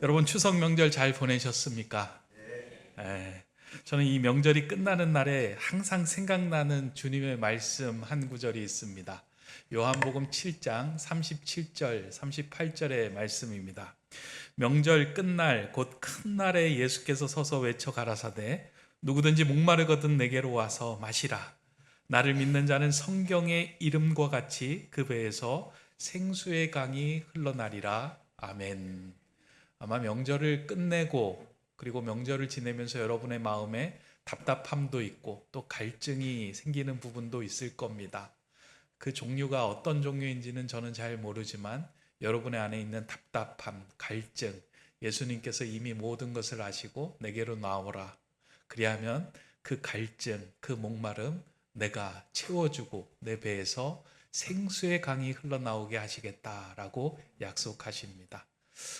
여러분 추석 명절 잘 보내셨습니까? 저는 이 명절이 끝나는 날에 항상 생각나는 주님의 말씀 한 구절이 있습니다. 요한복음 7장 37절 38절의 말씀입니다. 명절 끝날 곧 큰 날에 예수께서 서서 외쳐 가라사대 누구든지 목마르거든 내게로 와서 마시라. 나를 믿는 자는 성경의 이름과 같이 그 배에서 생수의 강이 흘러나리라. 아멘. 아마 명절을 끝내고 그리고 명절을 지내면서 여러분의 마음에 답답함도 있고 또 갈증이 생기는 부분도 있을 겁니다. 그 종류가 어떤 종류인지는 저는 잘 모르지만 여러분의 안에 있는 답답함, 갈증, 예수님께서 이미 모든 것을 아시고 내게로 나오라. 그리하면 그 갈증, 그 목마름 내가 채워주고 내 배에서 생수의 강이 흘러나오게 하시겠다라고 약속하십니다.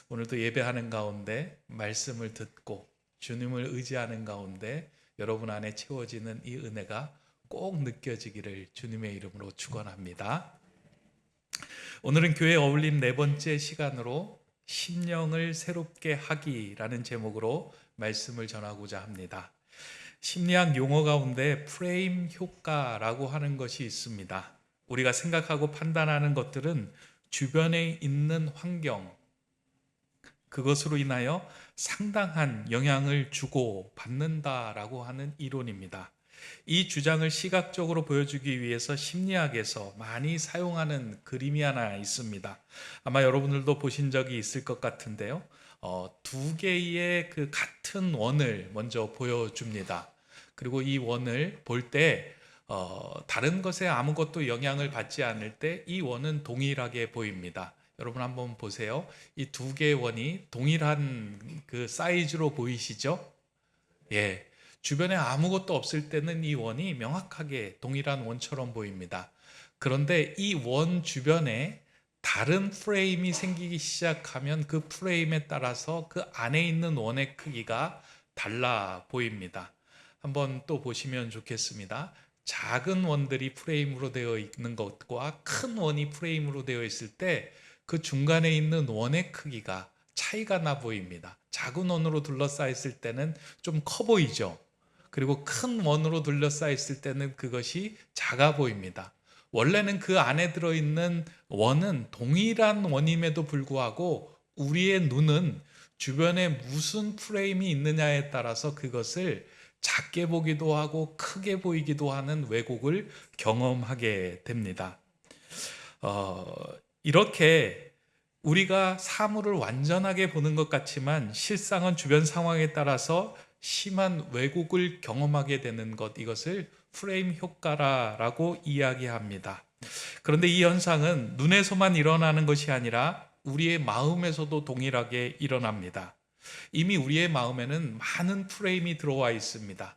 오늘도 예배하는 가운데 말씀을 듣고 주님을 의지하는 가운데 여러분 안에 채워지는 이 은혜가 꼭 느껴지기를 주님의 이름으로 축원합니다. 오늘은 교회 어울림 네 번째 시간으로 심령을 새롭게 하기라는 제목으로 말씀을 전하고자 합니다. 심리학 용어 가운데 프레임 효과라고 하는 것이 있습니다. 우리가 생각하고 판단하는 것들은 주변에 있는 환경, 그것으로 인하여 상당한 영향을 주고 받는다라고 하는 이론입니다. 이 주장을 시각적으로 보여주기 위해서 심리학에서 많이 사용하는 그림이 하나 있습니다. 아마 여러분들도 보신 적이 있을 것 같은데요. 두 개의 그 같은 원을 먼저 보여줍니다. 그리고 이 원을 볼 때 다른 것에 아무것도 영향을 받지 않을 때 이 원은 동일하게 보입니다. 여러분 한번 보세요. 이 두 개의 원이 동일한 그 사이즈로 보이시죠? 예. 주변에 아무것도 없을 때는 이 원이 명확하게 동일한 원처럼 보입니다. 그런데 이 원 주변에 다른 프레임이 생기기 시작하면 그 프레임에 따라서 그 안에 있는 원의 크기가 달라 보입니다. 한번 또 보시면 좋겠습니다. 작은 원들이 프레임으로 되어 있는 것과 큰 원이 프레임으로 되어 있을 때 그 중간에 있는 원의 크기가 차이가 나 보입니다. 작은 원으로 둘러싸였을 때는 좀 커 보이죠. 그리고 큰 원으로 둘러싸였을 때는 그것이 작아 보입니다. 원래는 그 안에 들어있는 원은 동일한 원임에도 불구하고 우리의 눈은 주변에 무슨 프레임이 있느냐에 따라서 그것을 작게 보기도 하고 크게 보이기도 하는 왜곡을 경험하게 됩니다. 이렇게 우리가 사물을 완전하게 보는 것 같지만 실상은 주변 상황에 따라서 심한 왜곡을 경험하게 되는 것, 이것을 프레임 효과라고 이야기합니다. 그런데 이 현상은 눈에서만 일어나는 것이 아니라 우리의 마음에서도 동일하게 일어납니다. 이미 우리의 마음에는 많은 프레임이 들어와 있습니다.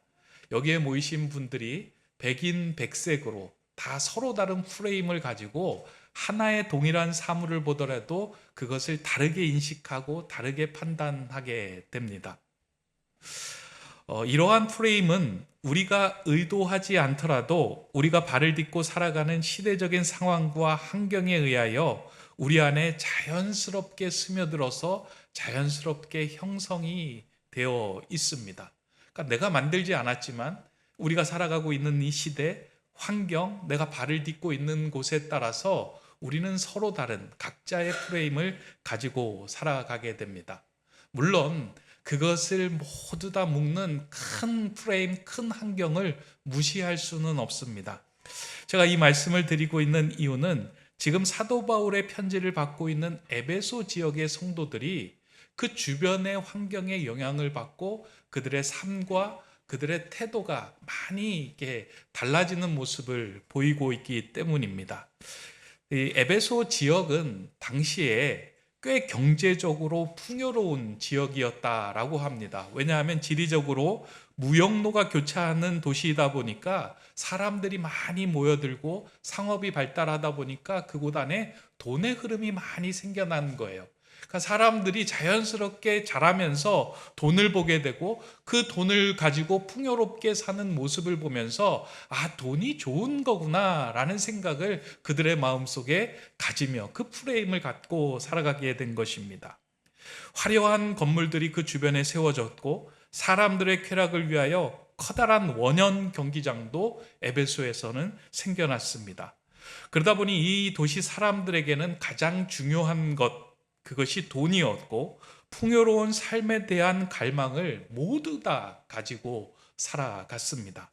여기에 모이신 분들이 백인백색으로 다 서로 다른 프레임을 가지고 하나의 동일한 사물을 보더라도 그것을 다르게 인식하고 다르게 판단하게 됩니다. 이러한 프레임은 우리가 의도하지 않더라도 우리가 발을 딛고 살아가는 시대적인 상황과 환경에 의하여 우리 안에 자연스럽게 스며들어서 자연스럽게 형성이 되어 있습니다. 그러니까 내가 만들지 않았지만 우리가 살아가고 있는 이 시대, 환경, 내가 발을 딛고 있는 곳에 따라서 우리는 서로 다른 각자의 프레임을 가지고 살아가게 됩니다. 물론 그것을 모두 다 묶는 큰 프레임, 큰 환경을 무시할 수는 없습니다. 제가 이 말씀을 드리고 있는 이유는 지금 사도 바울의 편지를 받고 있는 에베소 지역의 성도들이 그 주변의 환경에 영향을 받고 그들의 삶과 그들의 태도가 많이 이렇게 달라지는 모습을 보이고 있기 때문입니다. 이 에베소 지역은 당시에 꽤 경제적으로 풍요로운 지역이었다라고 합니다. 왜냐하면 지리적으로 무역로가 교차하는 도시이다 보니까 사람들이 많이 모여들고 상업이 발달하다 보니까 그곳 안에 돈의 흐름이 많이 생겨난 거예요. 그러니까 사람들이 자연스럽게 자라면서 돈을 보게 되고 그 돈을 가지고 풍요롭게 사는 모습을 보면서 돈이 좋은 거구나 라는 생각을 그들의 마음속에 가지며 그 프레임을 갖고 살아가게 된 것입니다. 화려한 건물들이 그 주변에 세워졌고 사람들의 쾌락을 위하여 커다란 원형 경기장도 에베소에서는 생겨났습니다. 그러다 보니 이 도시 사람들에게는 가장 중요한 그것이 돈이었고 풍요로운 삶에 대한 갈망을 모두 다 가지고 살아갔습니다.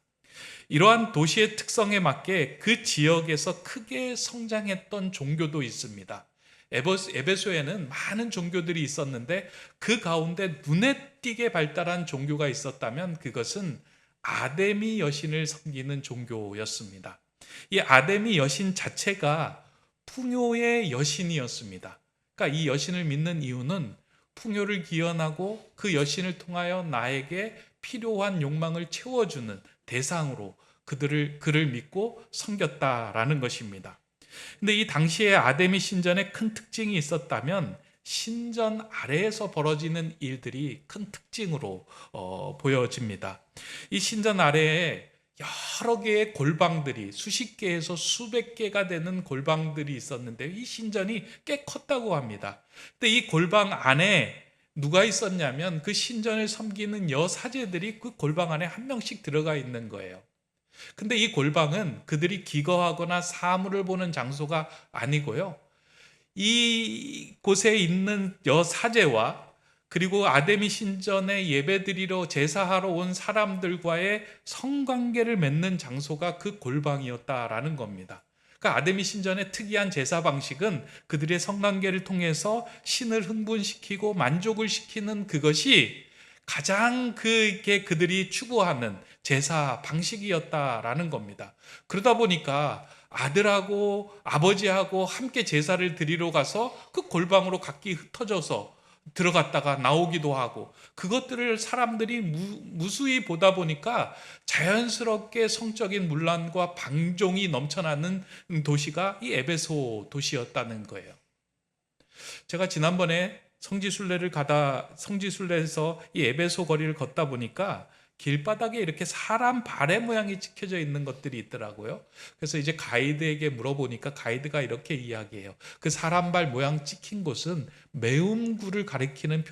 이러한 도시의 특성에 맞게 그 지역에서 크게 성장했던 종교도 있습니다. 에베소에는 많은 종교들이 있었는데 그 가운데 눈에 띄게 발달한 종교가 있었다면 그것은 아데미 여신을 섬기는 종교였습니다. 이 아데미 여신 자체가 풍요의 여신이었습니다. 그러니까 이 여신을 믿는 이유는 풍요를 기원하고 그 여신을 통하여 나에게 필요한 욕망을 채워주는 대상으로 그를 믿고 섬겼다라는 것입니다. 근데 이 당시에 아데미 신전에 큰 특징이 있었다면 신전 아래에서 벌어지는 일들이 큰 특징으로 보여집니다. 이 신전 아래에 여러 개의 골방들이 수십 개에서 수백 개가 되는 골방들이 있었는데 이 신전이 꽤 컸다고 합니다. 근데 이 골방 안에 누가 있었냐면 그 신전을 섬기는 여사제들이 그 골방 안에 한 명씩 들어가 있는 거예요. 근데 이 골방은 그들이 기거하거나 사물을 보는 장소가 아니고요. 이 곳에 있는 여사제와 그리고 아데미 신전에 예배드리러 제사하러 온 사람들과의 성관계를 맺는 장소가 그 골방이었다라는 겁니다. 그러니까 아데미 신전의 특이한 제사 방식은 그들의 성관계를 통해서 신을 흥분시키고 만족을 시키는 그것이 가장 그들이 추구하는 제사 방식이었다라는 겁니다. 그러다 보니까 아들하고 아버지하고 함께 제사를 드리러 가서 그 골방으로 각기 흩어져서 들어갔다가 나오기도 하고 그것들을 사람들이 무수히 보다 보니까 자연스럽게 성적인 문란과 방종이 넘쳐나는 도시가 이 에베소 도시였다는 거예요. 제가 지난번에 성지순례에서 이 에베소 거리를 걷다 보니까 길바닥에 이렇게 사람 발의 모양이 찍혀져 있는 것들이 있더라고요. 그래서 이제 가이드에게 물어보니까 가이드가 이렇게 이야기해요. 그 사람 발 모양 찍힌 곳은 매음구를 가리키는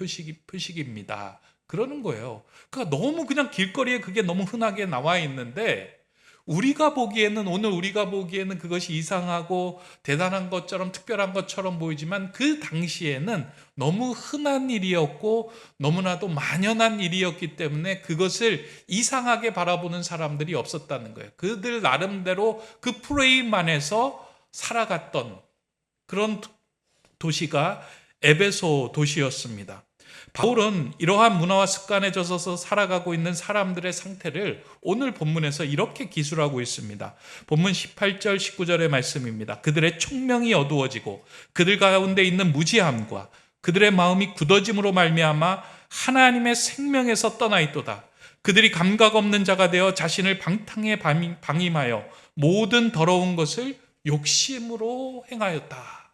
표식입니다. 그러는 거예요. 그러니까 너무 그냥 길거리에 그게 너무 흔하게 나와 있는데 오늘 우리가 보기에는 그것이 이상하고 대단한 것처럼 특별한 것처럼 보이지만 그 당시에는 너무 흔한 일이었고 너무나도 만연한 일이었기 때문에 그것을 이상하게 바라보는 사람들이 없었다는 거예요. 그들 나름대로 그 프레임 안에서 살아갔던 그런 도시가 에베소 도시였습니다. 바울은 이러한 문화와 습관에 젖어서 살아가고 있는 사람들의 상태를 오늘 본문에서 이렇게 기술하고 있습니다. 본문 18절 19절의 말씀입니다. 그들의 총명이 어두워지고 그들 가운데 있는 무지함과 그들의 마음이 굳어짐으로 말미암아 하나님의 생명에서 떠나 있도다. 그들이 감각 없는 자가 되어 자신을 방탕에 방임하여 모든 더러운 것을 욕심으로 행하였다.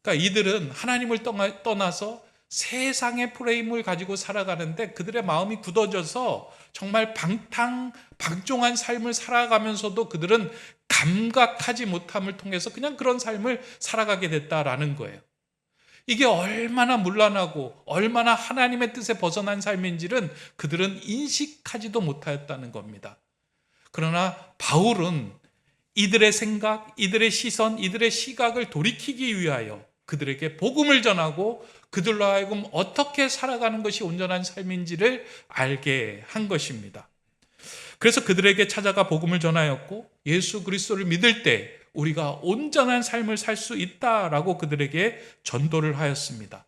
그러니까 이들은 하나님을 떠나서 세상의 프레임을 가지고 살아가는데 그들의 마음이 굳어져서 정말 방종한 삶을 살아가면서도 그들은 감각하지 못함을 통해서 그냥 그런 삶을 살아가게 됐다라는 거예요. 이게 얼마나 문란하고 얼마나 하나님의 뜻에 벗어난 삶인지를 그들은 인식하지도 못하였다는 겁니다. 그러나 바울은 이들의 생각, 이들의 시선, 이들의 시각을 돌이키기 위하여 그들에게 복음을 전하고 그들로 하여금 어떻게 살아가는 것이 온전한 삶인지를 알게 한 것입니다. 그래서 그들에게 찾아가 복음을 전하였고 예수 그리스도를 믿을 때 우리가 온전한 삶을 살 수 있다라고 그들에게 전도를 하였습니다.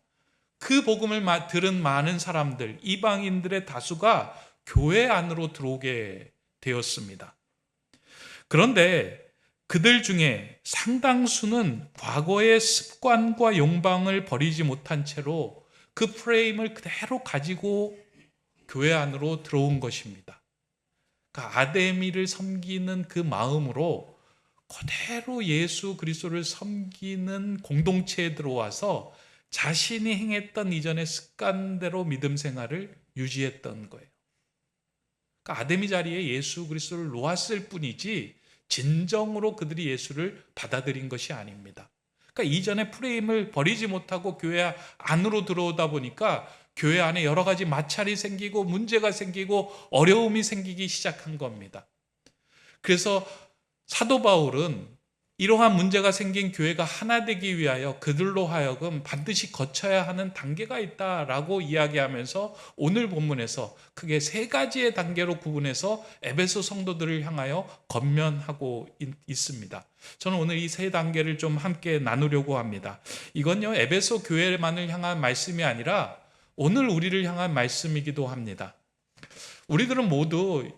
그 복음을 들은 많은 사람들, 이방인들의 다수가 교회 안으로 들어오게 되었습니다. 그런데 그들 중에 상당수는 과거의 습관과 욕망을 버리지 못한 채로 그 프레임을 그대로 가지고 교회 안으로 들어온 것입니다. 그러니까 아데미를 섬기는 그 마음으로 그대로 예수 그리스도를 섬기는 공동체에 들어와서 자신이 행했던 이전의 습관대로 믿음 생활을 유지했던 거예요. 그러니까 아데미 자리에 예수 그리스도를 놓았을 뿐이지 진정으로 그들이 예수를 받아들인 것이 아닙니다. 그러니까 이전의 프레임을 버리지 못하고 교회 안으로 들어오다 보니까 교회 안에 여러 가지 마찰이 생기고 문제가 생기고 어려움이 생기기 시작한 겁니다. 그래서 사도 바울은 이러한 문제가 생긴 교회가 하나 되기 위하여 그들로 하여금 반드시 거쳐야 하는 단계가 있다라고 이야기하면서 오늘 본문에서 크게 세 가지의 단계로 구분해서 에베소 성도들을 향하여 권면하고 있습니다. 저는 오늘 이 세 단계를 좀 함께 나누려고 합니다. 이건요, 에베소 교회만을 향한 말씀이 아니라 오늘 우리를 향한 말씀이기도 합니다. 우리들은 모두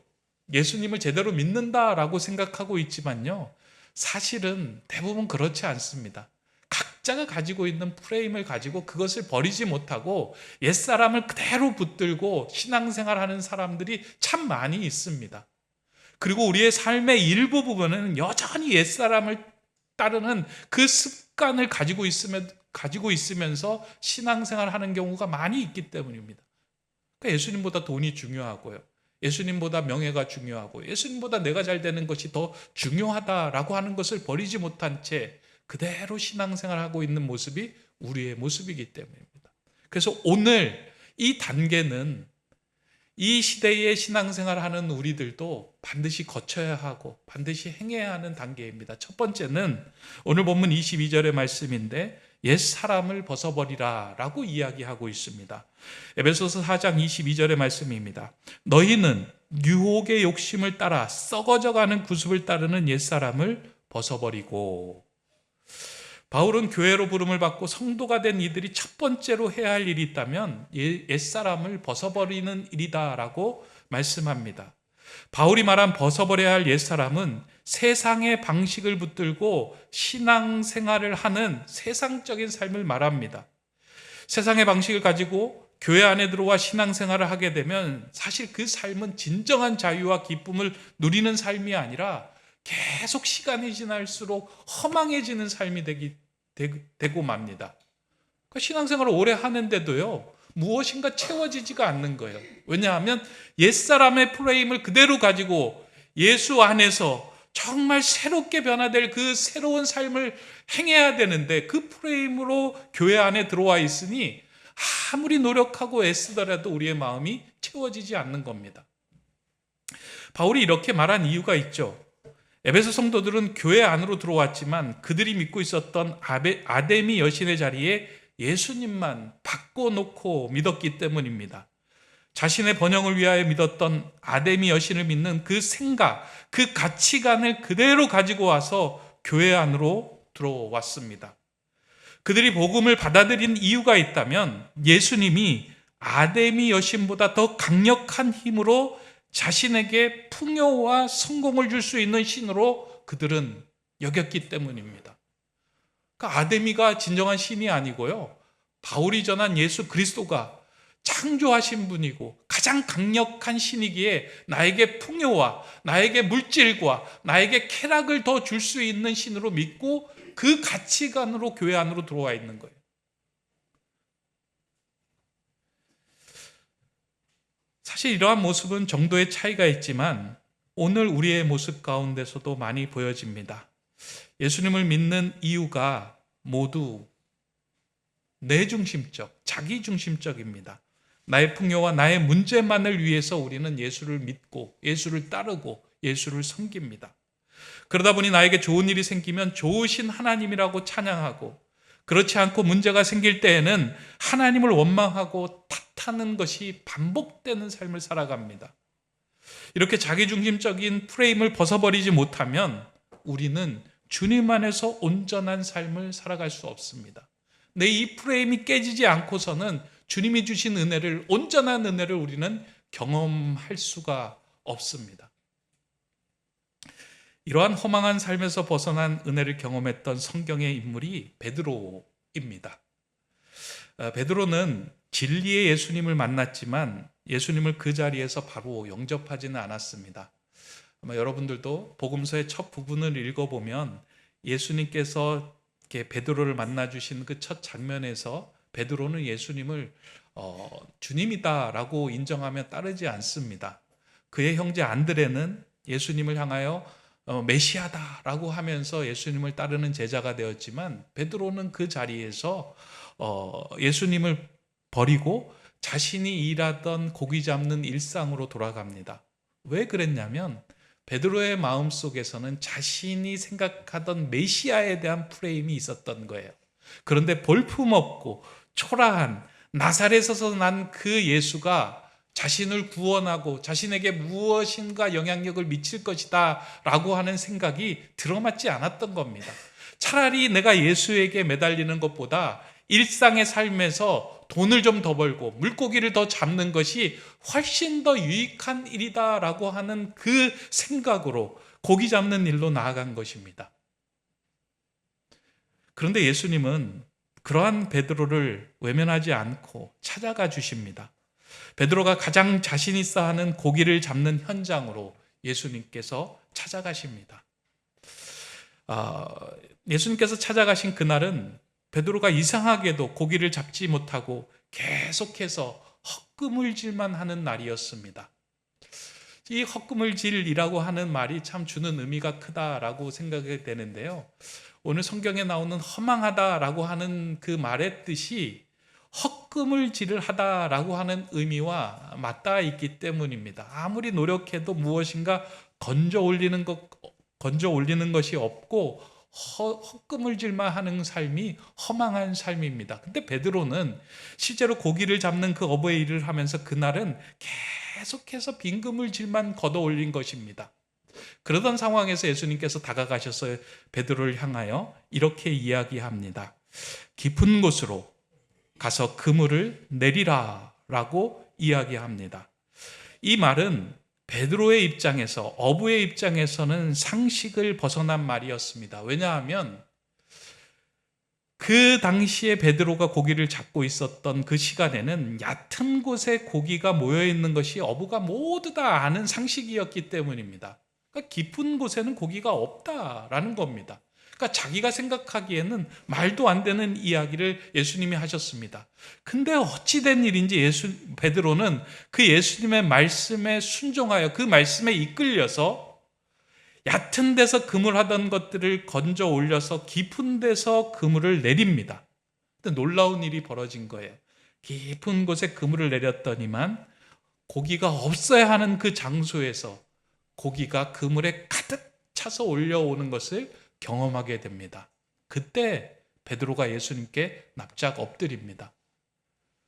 예수님을 제대로 믿는다라고 생각하고 있지만요, 사실은 대부분 그렇지 않습니다. 각자가 가지고 있는 프레임을 가지고 그것을 버리지 못하고 옛사람을 그대로 붙들고 신앙생활하는 사람들이 참 많이 있습니다. 그리고 우리의 삶의 일부 부분은 여전히 옛사람을 따르는 그 습관을 가지고 있으면서 신앙생활하는 경우가 많이 있기 때문입니다. 그러니까 예수님보다 돈이 중요하고요, 예수님보다 명예가 중요하고 예수님보다 내가 잘 되는 것이 더 중요하다라고 하는 것을 버리지 못한 채 그대로 신앙생활하고 있는 모습이 우리의 모습이기 때문입니다. 그래서 오늘 이 단계는 이 시대의 신앙생활하는 우리들도 반드시 거쳐야 하고 반드시 행해야 하는 단계입니다. 첫 번째는 오늘 본문 22절의 말씀인데 옛사람을 벗어버리라 라고 이야기하고 있습니다. 에베소서 4장 22절의 말씀입니다. 너희는 유혹의 욕심을 따라 썩어져가는 구습을 따르는 옛사람을 벗어버리고. 바울은 교회로 부름을 받고 성도가 된 이들이 첫 번째로 해야 할 일이 있다면 옛사람을 벗어버리는 일이다라고 말씀합니다. 바울이 말한 벗어버려야 할 옛사람은 세상의 방식을 붙들고 신앙생활을 하는 세상적인 삶을 말합니다. 세상의 방식을 가지고 교회 안에 들어와 신앙생활을 하게 되면 사실 그 삶은 진정한 자유와 기쁨을 누리는 삶이 아니라 계속 시간이 지날수록 허망해지는 삶이 되고 맙니다. 그러니까 신앙생활을 오래 하는데도요, 무엇인가 채워지지가 않는 거예요. 왜냐하면 옛사람의 프레임을 그대로 가지고 예수 안에서 정말 새롭게 변화될 그 새로운 삶을 행해야 되는데 그 프레임으로 교회 안에 들어와 있으니 아무리 노력하고 애쓰더라도 우리의 마음이 채워지지 않는 겁니다. 바울이 이렇게 말한 이유가 있죠. 에베소 성도들은 교회 안으로 들어왔지만 그들이 믿고 있었던 아데미 여신의 자리에 예수님만 바꿔놓고 믿었기 때문입니다. 자신의 번영을 위하여 믿었던 아데미 여신을 믿는 그 생각, 그 가치관을 그대로 가지고 와서 교회 안으로 들어왔습니다. 그들이 복음을 받아들인 이유가 있다면 예수님이 아데미 여신보다 더 강력한 힘으로 자신에게 풍요와 성공을 줄 수 있는 신으로 그들은 여겼기 때문입니다. 그러니까 아데미가 진정한 신이 아니고요, 바울이 전한 예수 그리스도가 창조하신 분이고 가장 강력한 신이기에 나에게 풍요와 나에게 물질과 나에게 쾌락을 더 줄 수 있는 신으로 믿고 그 가치관으로 교회 안으로 들어와 있는 거예요. 사실 이러한 모습은 정도의 차이가 있지만 오늘 우리의 모습 가운데서도 많이 보여집니다. 예수님을 믿는 이유가 모두 내중심적, 자기중심적입니다. 나의 풍요와 나의 문제만을 위해서 우리는 예수를 믿고 예수를 따르고 예수를 섬깁니다. 그러다 보니 나에게 좋은 일이 생기면 좋으신 하나님이라고 찬양하고, 그렇지 않고 문제가 생길 때에는 하나님을 원망하고 탓하는 것이 반복되는 삶을 살아갑니다. 이렇게 자기중심적인 프레임을 벗어버리지 못하면 우리는 주님 안에서 온전한 삶을 살아갈 수 없습니다. 내 이 프레임이 깨지지 않고서는 주님이 주신 은혜를, 온전한 은혜를 우리는 경험할 수가 없습니다. 이러한 허망한 삶에서 벗어난 은혜를 경험했던 성경의 인물이 베드로입니다. 베드로는 진리의 예수님을 만났지만 예수님을 그 자리에서 바로 영접하지는 않았습니다. 아마 여러분들도 복음서의 첫 부분을 읽어보면 예수님께서 베드로를 만나주신 그 첫 장면에서 베드로는 예수님을 주님이다라고 인정하며 따르지 않습니다. 그의 형제 안드레는 예수님을 향하여 메시아다라고 하면서 예수님을 따르는 제자가 되었지만, 베드로는 그 자리에서 예수님을 버리고 자신이 일하던 고기 잡는 일상으로 돌아갑니다. 왜 그랬냐면 베드로의 마음속에서는 자신이 생각하던 메시아에 대한 프레임이 있었던 거예요. 그런데 볼품없고 초라한 나사렛에서 난 그 예수가 자신을 구원하고 자신에게 무엇인가 영향력을 미칠 것이다 라고 하는 생각이 들어맞지 않았던 겁니다. 차라리 내가 예수에게 매달리는 것보다 일상의 삶에서 돈을 좀 더 벌고 물고기를 더 잡는 것이 훨씬 더 유익한 일이다라고 하는 그 생각으로 고기 잡는 일로 나아간 것입니다. 그런데 예수님은 그러한 베드로를 외면하지 않고 찾아가 주십니다. 베드로가 가장 자신 있어 하는 고기를 잡는 현장으로 예수님께서 찾아가십니다. 예수님께서 찾아가신 그날은 베드로가 이상하게도 고기를 잡지 못하고 계속해서 헛구물질만 하는 날이었습니다. 이 헛구물질이라고 하는 말이 참 주는 의미가 크다라고 생각이 되는데요. 오늘 성경에 나오는 허망하다라고 하는 그 말의 뜻이 헛구물질을 하다라고 하는 의미와 맞닿아 있기 때문입니다. 아무리 노력해도 무엇인가 건져 올리는 것이 없고 헛구물질만 하는 삶이 허망한 삶입니다. 근데 베드로는 실제로 고기를 잡는 그 어부의 일을 하면서 그날은 계속해서 빈 그물질만 걷어 올린 것입니다. 그러던 상황에서 예수님께서 다가가셔서 베드로를 향하여 이렇게 이야기합니다. 깊은 곳으로 가서 그물을 내리라 라고 이야기합니다. 이 말은 베드로의 입장에서, 어부의 입장에서는 상식을 벗어난 말이었습니다. 왜냐하면 그 당시에 베드로가 고기를 잡고 있었던 그 시간에는 얕은 곳에 고기가 모여 있는 것이 어부가 모두 다 아는 상식이었기 때문입니다. 그러니까 깊은 곳에는 고기가 없다라는 겁니다. 그러니까 자기가 생각하기에는 말도 안 되는 이야기를 예수님이 하셨습니다. 근데 어찌된 일인지 베드로는 그 예수님의 말씀에 순종하여 그 말씀에 이끌려서 얕은 데서 그물하던 것들을 건져 올려서 깊은 데서 그물을 내립니다. 근데 놀라운 일이 벌어진 거예요. 깊은 곳에 그물을 내렸더니만 고기가 없어야 하는 그 장소에서 고기가 그물에 가득 차서 올려오는 것을 경험하게 됩니다. 그때 베드로가 예수님께 납작 엎드립니다.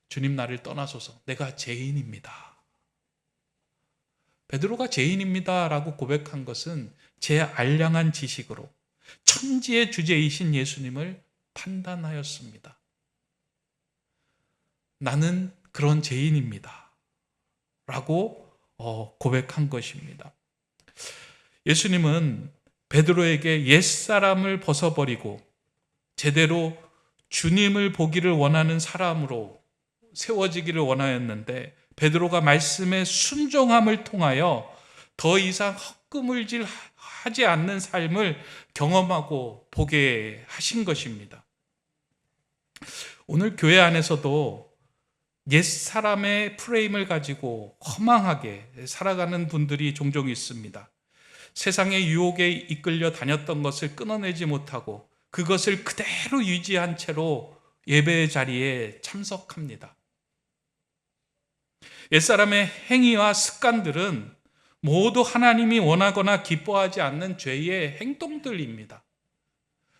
주님, 나를 떠나소서. 내가 죄인입니다. 베드로가 죄인입니다 라고 고백한 것은 제 알량한 지식으로 천지의 주제이신 예수님을 판단하였습니다. 나는 그런 죄인입니다 라고 고백한 것입니다. 예수님은 베드로에게 옛사람을 벗어버리고 제대로 주님을 보기를 원하는 사람으로 세워지기를 원하였는데, 베드로가 말씀의 순종함을 통하여 더 이상 헛구물질 하지 않는 삶을 경험하고 보게 하신 것입니다. 오늘 교회 안에서도 옛사람의 프레임을 가지고 허망하게 살아가는 분들이 종종 있습니다. 세상의 유혹에 이끌려 다녔던 것을 끊어내지 못하고 그것을 그대로 유지한 채로 예배의 자리에 참석합니다. 옛사람의 행위와 습관들은 모두 하나님이 원하거나 기뻐하지 않는 죄의 행동들입니다.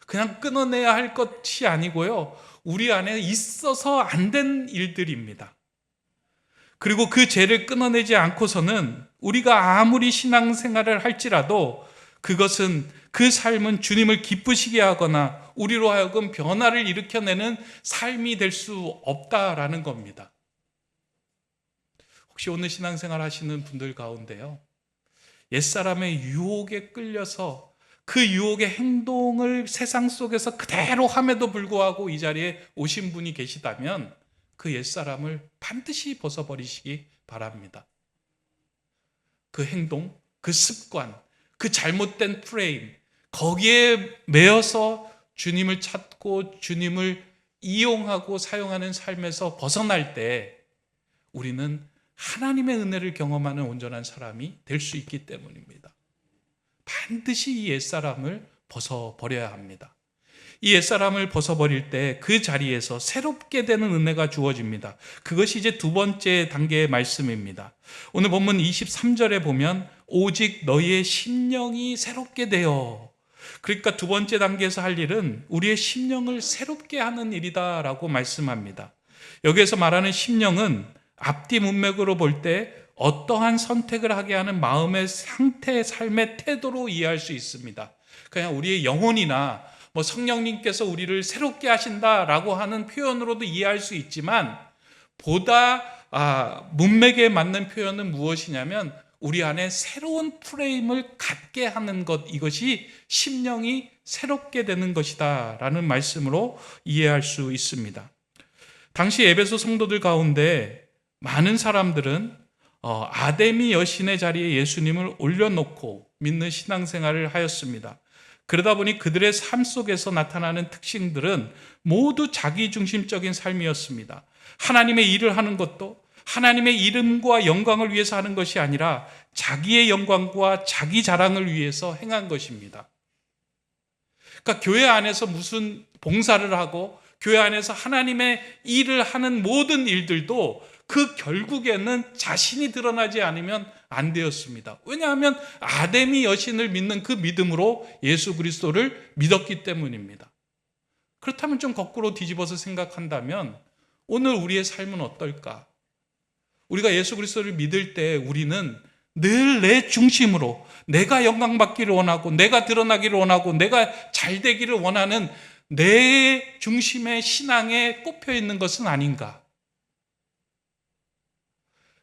그냥 끊어내야 할 것이 아니고요, 우리 안에 있어서 안 된 일들입니다. 그리고 그 죄를 끊어내지 않고서는 우리가 아무리 신앙생활을 할지라도 그것은, 그 삶은 주님을 기쁘시게 하거나 우리로 하여금 변화를 일으켜내는 삶이 될 수 없다라는 겁니다. 혹시 오늘 신앙생활 하시는 분들 가운데요, 옛사람의 유혹에 끌려서 그 유혹의 행동을 세상 속에서 그대로 함에도 불구하고 이 자리에 오신 분이 계시다면 그 옛사람을 반드시 벗어버리시기 바랍니다. 그 행동, 그 습관, 그 잘못된 프레임, 거기에 매여서 주님을 찾고 주님을 이용하고 사용하는 삶에서 벗어날 때 우리는 하나님의 은혜를 경험하는 온전한 사람이 될 수 있기 때문입니다. 반드시 이 옛사람을 벗어버려야 합니다. 이 옛사람을 벗어버릴 때 그 자리에서 새롭게 되는 은혜가 주어집니다. 그것이 이제 두 번째 단계의 말씀입니다. 오늘 본문 23절에 보면 오직 너희의 심령이 새롭게 되어, 그러니까 두 번째 단계에서 할 일은 우리의 심령을 새롭게 하는 일이다라고 말씀합니다. 여기에서 말하는 심령은 앞뒤 문맥으로 볼 때 어떠한 선택을 하게 하는 마음의 상태, 삶의 태도로 이해할 수 있습니다. 그냥 우리의 영혼이나 성령님께서 우리를 새롭게 하신다라고 하는 표현으로도 이해할 수 있지만, 보다 문맥에 맞는 표현은 무엇이냐면 우리 안에 새로운 프레임을 갖게 하는 것, 이것이 심령이 새롭게 되는 것이다 라는 말씀으로 이해할 수 있습니다. 당시 에베소 성도들 가운데 많은 사람들은 아데미 여신의 자리에 예수님을 올려놓고 믿는 신앙생활을 하였습니다. 그러다 보니 그들의 삶 속에서 나타나는 특징들은 모두 자기중심적인 삶이었습니다. 하나님의 일을 하는 것도 하나님의 이름과 영광을 위해서 하는 것이 아니라 자기의 영광과 자기 자랑을 위해서 행한 것입니다. 그러니까 교회 안에서 무슨 봉사를 하고 교회 안에서 하나님의 일을 하는 모든 일들도 그 결국에는 자신이 드러나지 않으면 안 되었습니다. 왜냐하면 아데미 여신을 믿는 그 믿음으로 예수 그리스도를 믿었기 때문입니다. 그렇다면 좀 거꾸로 뒤집어서 생각한다면 오늘 우리의 삶은 어떨까? 우리가 예수 그리스도를 믿을 때 우리는 늘 내 중심으로 내가 영광받기를 원하고 내가 드러나기를 원하고 내가 잘 되기를 원하는 내 중심의 신앙에 꼽혀 있는 것은 아닌가?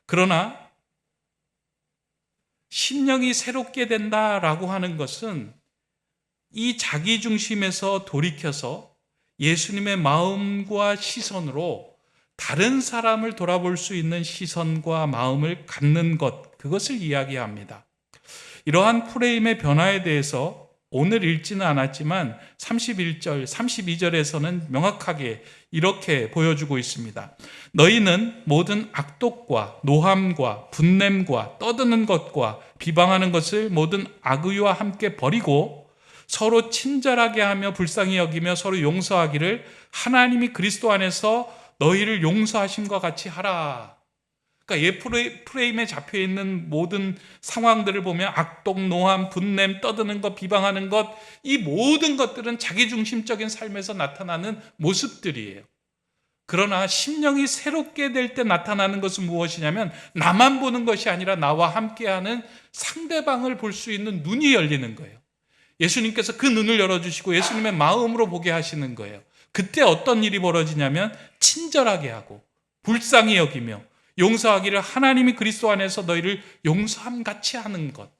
그러나 심령이 새롭게 된다라고 하는 것은 이 자기중심에서 돌이켜서 예수님의 마음과 시선으로 다른 사람을 돌아볼 수 있는 시선과 마음을 갖는 것, 그것을 이야기합니다. 이러한 프레임의 변화에 대해서 오늘 읽지는 않았지만 31절, 32절에서는 명확하게 이렇게 보여주고 있습니다. 너희는 모든 악독과 노함과 분냄과 떠드는 것과 비방하는 것을 모든 악의와 함께 버리고 서로 친절하게 하며 불쌍히 여기며 서로 용서하기를 하나님이 그리스도 안에서 너희를 용서하심과 같이 하라. 그러니까 예 프레임에 잡혀있는 모든 상황들을 보면 악독, 노함, 분냄, 떠드는 것, 비방하는 것, 이 모든 것들은 자기중심적인 삶에서 나타나는 모습들이에요. 그러나 심령이 새롭게 될 때 나타나는 것은 무엇이냐면 나만 보는 것이 아니라 나와 함께하는 상대방을 볼 수 있는 눈이 열리는 거예요. 예수님께서 그 눈을 열어주시고 예수님의 마음으로 보게 하시는 거예요. 그때 어떤 일이 벌어지냐면 친절하게 하고 불쌍히 여기며 용서하기를 하나님이 그리스도 안에서 너희를 용서함 같이 하는 것.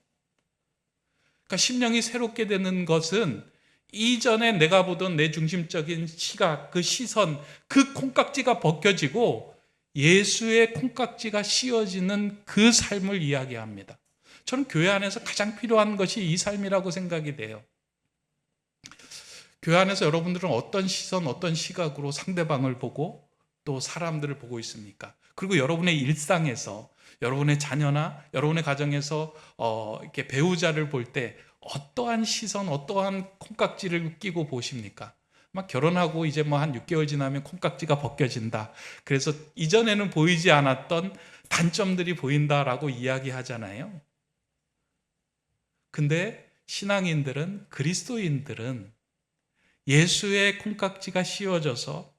그러니까 심령이 새롭게 되는 것은 이전에 내가 보던 내 중심적인 시각, 그 시선, 그 콩깍지가 벗겨지고 예수의 콩깍지가 씌워지는 그 삶을 이야기합니다. 저는 교회 안에서 가장 필요한 것이 이 삶이라고 생각이 돼요. 교회 안에서 여러분들은 어떤 시선, 어떤 시각으로 상대방을 보고 또 사람들을 보고 있습니까? 그리고 여러분의 일상에서, 여러분의 자녀나 여러분의 가정에서 이렇게 배우자를 볼 때 어떠한 시선, 어떠한 콩깍지를 끼고 보십니까? 막 결혼하고 이제 한 6개월 지나면 콩깍지가 벗겨진다. 그래서 이전에는 보이지 않았던 단점들이 보인다라고 이야기하잖아요. 근데 신앙인들은, 그리스도인들은 예수의 콩깍지가 씌워져서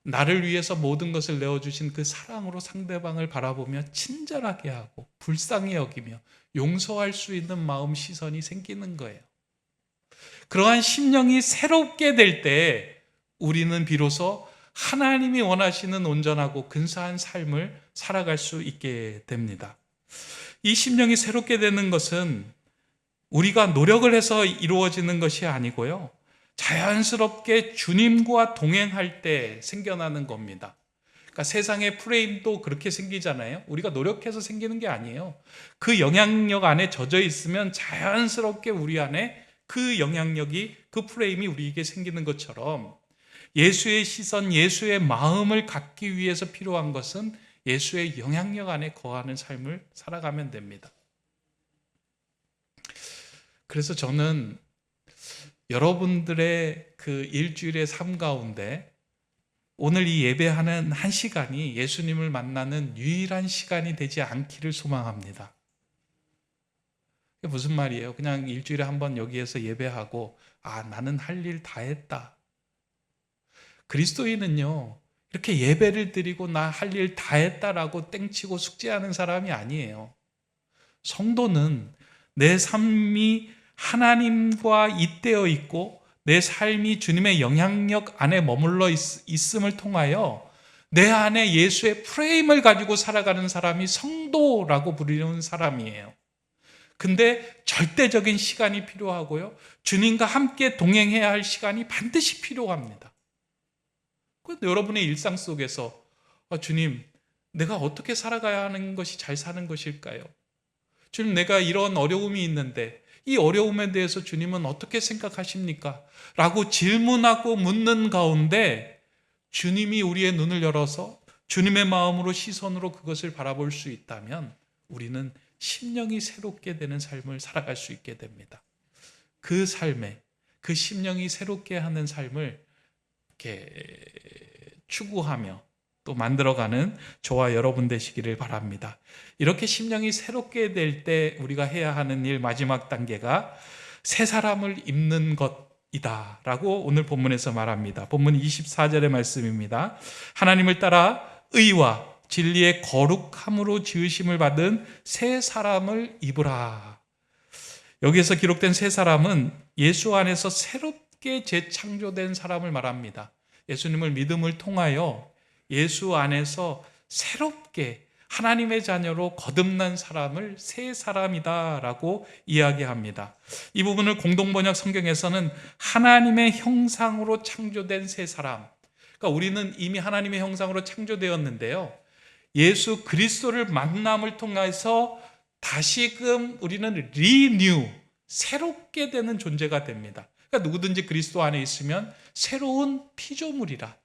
나를 위해서 모든 것을 내어주신 그 사랑으로 상대방을 바라보며 친절하게 하고 불쌍히 여기며 용서할 수 있는 마음, 시선이 생기는 거예요. 그러한 심령이 새롭게 될 때 우리는 비로소 하나님이 원하시는 온전하고 근사한 삶을 살아갈 수 있게 됩니다. 이 심령이 새롭게 되는 것은 우리가 노력을 해서 이루어지는 것이 아니고요, 자연스럽게 주님과 동행할 때 생겨나는 겁니다. 그러니까 세상의 프레임도 그렇게 생기잖아요. 우리가 노력해서 생기는 게 아니에요. 그 영향력 안에 젖어 있으면 자연스럽게 우리 안에 그 영향력이, 그 프레임이 우리에게 생기는 것처럼 예수의 시선, 예수의 마음을 갖기 위해서 필요한 것은 예수의 영향력 안에 거하는 삶을 살아가면 됩니다. 그래서 저는 여러분들의 그 일주일의 삶 가운데 오늘 이 예배하는 한 시간이 예수님을 만나는 유일한 시간이 되지 않기를 소망합니다. 그게 무슨 말이에요? 그냥 일주일에 한 번 여기에서 예배하고 나는 할 일 다 했다. 그리스도인은요, 이렇게 예배를 드리고 나 할 일 다 했다라고 땡치고 숙제하는 사람이 아니에요. 성도는 내 삶이 하나님과 잇대어 있고 내 삶이 주님의 영향력 안에 머물러 있음을 통하여 내 안에 예수의 프레임을 가지고 살아가는 사람이 성도라고 부르는 사람이에요. 근데 절대적인 시간이 필요하고요, 주님과 함께 동행해야 할 시간이 반드시 필요합니다. 그런데 여러분의 일상 속에서 주님, 내가 어떻게 살아가야 하는 것이 잘 사는 것일까요? 주님, 내가 이런 어려움이 있는데 이 어려움에 대해서 주님은 어떻게 생각하십니까? 라고 질문하고 묻는 가운데 주님이 우리의 눈을 열어서 주님의 마음으로, 시선으로 그것을 바라볼 수 있다면 우리는 심령이 새롭게 되는 삶을 살아갈 수 있게 됩니다. 그 삶에, 그 심령이 새롭게 하는 삶을 이렇게 추구하며 또 만들어가는 저와 여러분 되시기를 바랍니다. 이렇게 심령이 새롭게 될 때 우리가 해야 하는 일, 마지막 단계가 새 사람을 입는 것이다 라고 오늘 본문에서 말합니다. 본문 24절의 말씀입니다. 하나님을 따라 의와 진리의 거룩함으로 지으심을 받은 새 사람을 입으라. 여기에서 기록된 새 사람은 예수 안에서 새롭게 재창조된 사람을 말합니다. 예수님을 믿음을 통하여 예수 안에서 새롭게 하나님의 자녀로 거듭난 사람을 새 사람이다 라고 이야기합니다. 이 부분을 공동번역 성경에서는 하나님의 형상으로 창조된 새 사람, 그러니까 우리는 이미 하나님의 형상으로 창조되었는데요, 예수 그리스도를 만남을 통해서 다시금 우리는 리뉴, 새롭게 되는 존재가 됩니다. 그러니까 누구든지 그리스도 안에 있으면 새로운 피조물이라.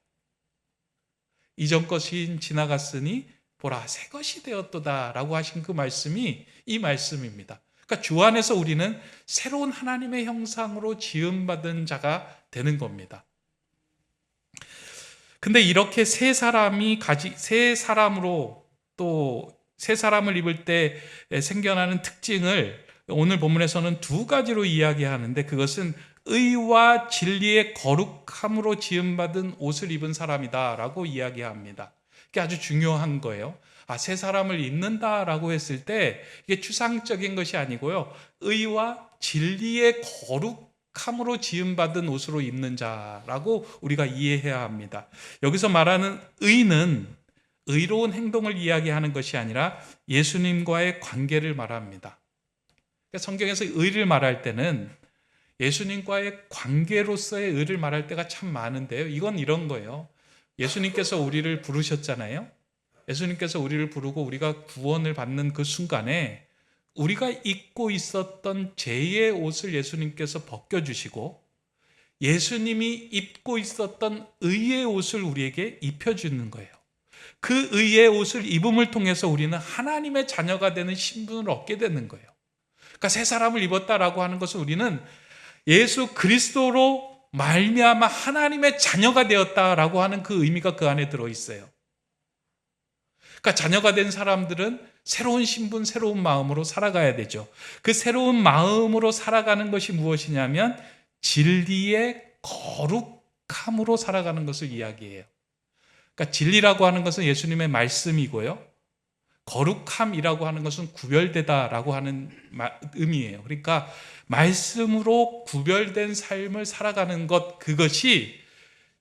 이전 것이 지나갔으니 보라 새 것이 되었도다 라고 하신 그 말씀이 이 말씀입니다. 그러니까 주 안에서 우리는 새로운 하나님의 형상으로 지음받은 자가 되는 겁니다. 근데 이렇게 새 사람으로 또 새 사람을 입을 때 생겨나는 특징을 오늘 본문에서는 두 가지로 이야기하는데, 그것은 의와 진리의 거룩함으로 지음받은 옷을 입은 사람이다 라고 이야기합니다. 그게 아주 중요한 거예요. 새 사람을 입는다라고 했을 때 이게 추상적인 것이 아니고요, 의와 진리의 거룩함으로 지음받은 옷으로 입는 자라고 우리가 이해해야 합니다. 여기서 말하는 의는 의로운 행동을 이야기하는 것이 아니라 예수님과의 관계를 말합니다. 성경에서 의를 말할 때는 예수님과의 관계로서의 의를 말할 때가 참 많은데요, 이건 이런 거예요. 예수님께서 우리를 부르셨잖아요. 예수님께서 우리를 부르고 우리가 구원을 받는 그 순간에 우리가 입고 있었던 죄의 옷을 예수님께서 벗겨주시고 예수님이 입고 있었던 의의 옷을 우리에게 입혀주는 거예요. 그 의의 옷을 입음을 통해서 우리는 하나님의 자녀가 되는 신분을 얻게 되는 거예요. 그러니까 새 사람을 입었다라고 하는 것은 우리는 예수 그리스도로 말미암아 하나님의 자녀가 되었다라고 하는 그 의미가 그 안에 들어있어요. 그러니까 자녀가 된 사람들은 새로운 신분, 새로운 마음으로 살아가야 되죠. 그 새로운 마음으로 살아가는 것이 무엇이냐면 진리의 거룩함으로 살아가는 것을 이야기해요. 그러니까 진리라고 하는 것은 예수님의 말씀이고요, 거룩함이라고 하는 것은 구별되다라고 하는 의미예요. 그러니까 말씀으로 구별된 삶을 살아가는 것, 그것이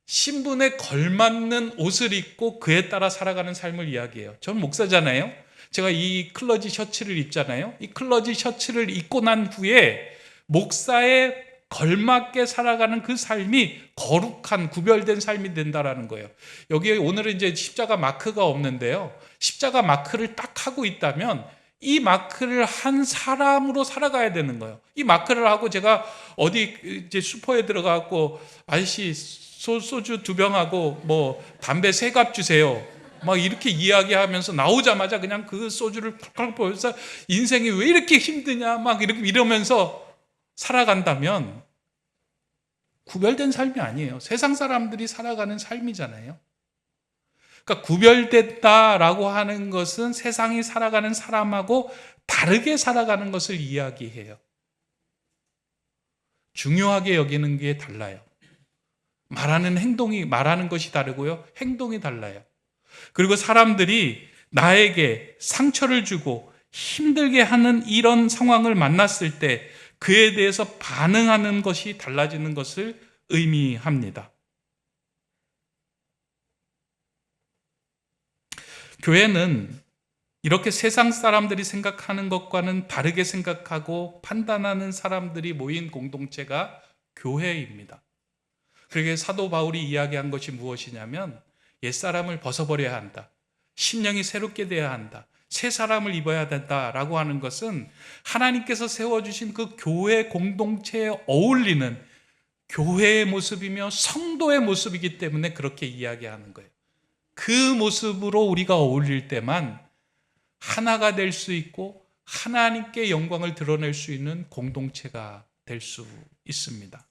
신분에 걸맞는 옷을 입고 그에 따라 살아가는 삶을 이야기해요. 저는 목사잖아요. 제가 이 클러지 셔츠를 입잖아요. 이 클러지 셔츠를 입고 난 후에 목사의 걸맞게 살아가는 그 삶이 거룩한 구별된 삶이 된다라는 거예요. 여기에 오늘은 이제 십자가 마크가 없는데요, 십자가 마크를 딱 하고 있다면 이 마크를 한 사람으로 살아가야 되는 거예요. 이 마크를 하고 제가 어디 이제 슈퍼에 들어가고 아저씨 소주 2병하고 뭐 담배 3갑 주세요, 막 이렇게 이야기하면서 나오자마자 그냥 그 소주를 팍팍 보면서 인생이 왜 이렇게 힘드냐 막 이러면서 살아간다면 구별된 삶이 아니에요. 세상 사람들이 살아가는 삶이잖아요. 그러니까 구별됐다라고 하는 것은 세상이 살아가는 사람하고 다르게 살아가는 것을 이야기해요. 중요하게 여기는 게 달라요. 말하는 것이 다르고요. 행동이 달라요. 그리고 사람들이 나에게 상처를 주고 힘들게 하는 이런 상황을 만났을 때 그에 대해서 반응하는 것이 달라지는 것을 의미합니다. 교회는 이렇게 세상 사람들이 생각하는 것과는 다르게 생각하고 판단하는 사람들이 모인 공동체가 교회입니다. 그러게 사도 바울이 이야기한 것이 무엇이냐면 옛사람을 벗어버려야 한다. 심령이 새롭게 돼야 한다. 새 사람을 입어야 된다라고 하는 것은 하나님께서 세워주신 그 교회 공동체에 어울리는 교회의 모습이며 성도의 모습이기 때문에 그렇게 이야기하는 거예요. 그 모습으로 우리가 어울릴 때만 하나가 될 수 있고 하나님께 영광을 드러낼 수 있는 공동체가 될 수 있습니다.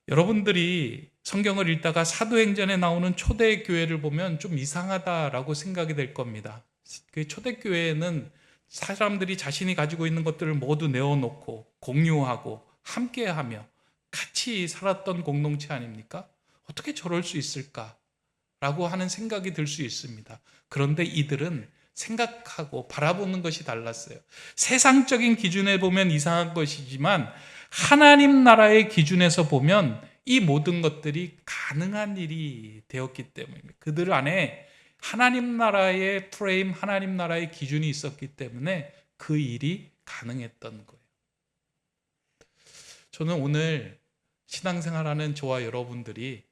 여러분들이 성경을 읽다가 사도행전에 나오는 초대교회를 보면 좀 이상하다라고 생각이 될 겁니다. 그 초대교회는 사람들이 자신이 가지고 있는 것들을 모두 내어놓고 공유하고 함께하며 같이 살았던 공동체 아닙니까? 어떻게 저럴 수 있을까라고 하는 생각이 들 수 있습니다. 그런데 이들은 생각하고 바라보는 것이 달랐어요. 세상적인 기준에 보면 이상한 것이지만 하나님 나라의 기준에서 보면 이 모든 것들이 가능한 일이 되었기 때문입니다. 그들 안에 하나님 나라의 프레임, 하나님 나라의 기준이 있었기 때문에 그 일이 가능했던 거예요. 저는 오늘 신앙생활하는 저와 여러분들이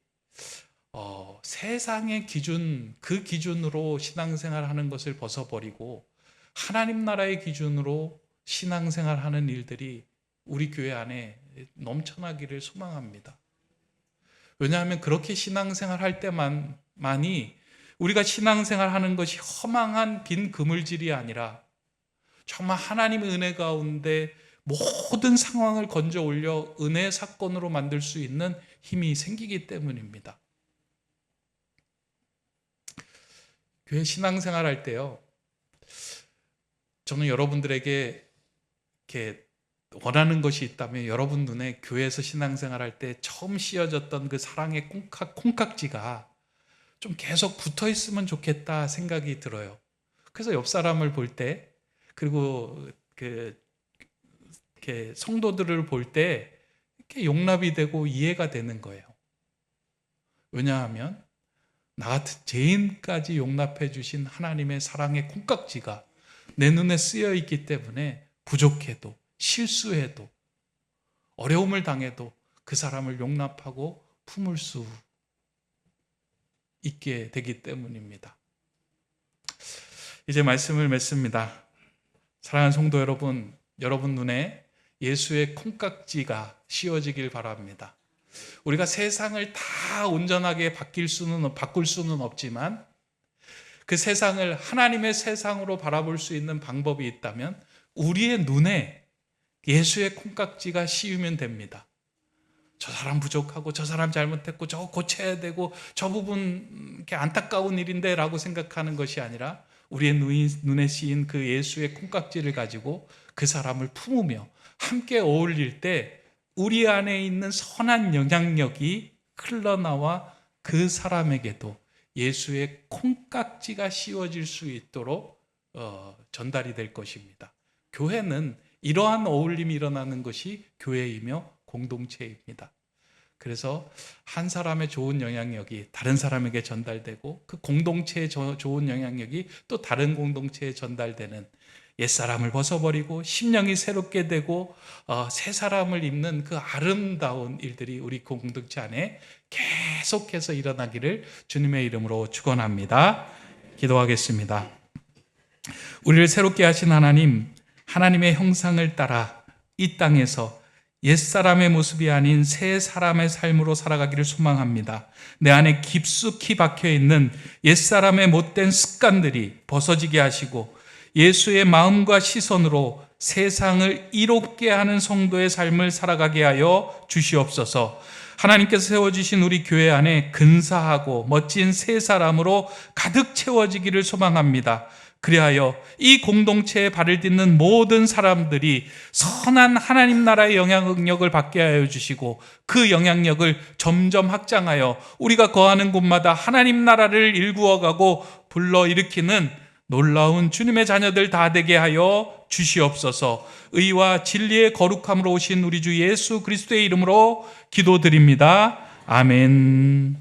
세상의 기준, 그 기준으로 신앙생활하는 것을 벗어버리고 하나님 나라의 기준으로 신앙생활하는 일들이 우리 교회 안에 넘쳐나기를 소망합니다. 왜냐하면 그렇게 신앙생활할 때만이 우리가 신앙생활하는 것이 허망한 빈 그물질이 아니라 정말 하나님의 은혜 가운데 모든 상황을 건져 올려 은혜 사건으로 만들 수 있는 힘이 생기기 때문입니다. 교회 신앙생활 할 때요, 저는 여러분들에게 이렇게 원하는 것이 있다면 여러분 눈에 교회에서 신앙생활 할 때 처음 씌워졌던 그 사랑의 콩깍지가 좀 계속 붙어 있으면 좋겠다 생각이 들어요. 그래서 옆 사람을 볼 때, 그리고 이렇게 성도들을 볼 때 이렇게 용납이 되고 이해가 되는 거예요. 왜냐하면 나 같은 죄인까지 용납해 주신 하나님의 사랑의 콩깍지가 내 눈에 쓰여 있기 때문에 부족해도 실수해도 어려움을 당해도 그 사람을 용납하고 품을 수 있게 되기 때문입니다. 이제 말씀을 맺습니다. 사랑하는 성도 여러분, 여러분 눈에 예수의 콩깍지가 씌워지길 바랍니다. 우리가 세상을 다 온전하게 바꿀 수는 없지만 그 세상을 하나님의 세상으로 바라볼 수 있는 방법이 있다면 우리의 눈에 예수의 콩깍지가 씌우면 됩니다. 저 사람 부족하고 저 사람 잘못했고 저거 고쳐야 되고 저 부분 이렇게 안타까운 일인데 라고 생각하는 것이 아니라 우리의 눈에 씌인 그 예수의 콩깍지를 가지고 그 사람을 품으며 함께 어울릴 때 우리 안에 있는 선한 영향력이 흘러나와 그 사람에게도 예수의 콩깍지가 씌워질 수 있도록 전달이 될 것입니다. 교회는 이러한 어울림이 일어나는 것이 교회이며 공동체입니다. 그래서 한 사람의 좋은 영향력이 다른 사람에게 전달되고 그 공동체의 좋은 영향력이 또 다른 공동체에 전달되는 옛사람을 벗어버리고 심령이 새롭게 되고 새 사람을 입는 그 아름다운 일들이 우리 공동체 안에 계속해서 일어나기를 주님의 이름으로 축원합니다. 기도하겠습니다. 우리를 새롭게 하신 하나님, 하나님의 형상을 따라 이 땅에서 옛사람의 모습이 아닌 새 사람의 삶으로 살아가기를 소망합니다. 내 안에 깊숙이 박혀있는 옛사람의 못된 습관들이 벗어지게 하시고 예수의 마음과 시선으로 세상을 이롭게 하는 성도의 삶을 살아가게 하여 주시옵소서. 하나님께서 세워주신 우리 교회 안에 근사하고 멋진 세 사람으로 가득 채워지기를 소망합니다. 그리하여 이 공동체에 발을 딛는 모든 사람들이 선한 하나님 나라의 영향력을 받게 하여 주시고, 그 영향력을 점점 확장하여 우리가 거하는 곳마다 하나님 나라를 일구어가고 불러일으키는 놀라운 주님의 자녀들 다 되게 하여 주시옵소서. 의와 진리의 거룩함으로 오신 우리 주 예수 그리스도의 이름으로 기도드립니다. 아멘.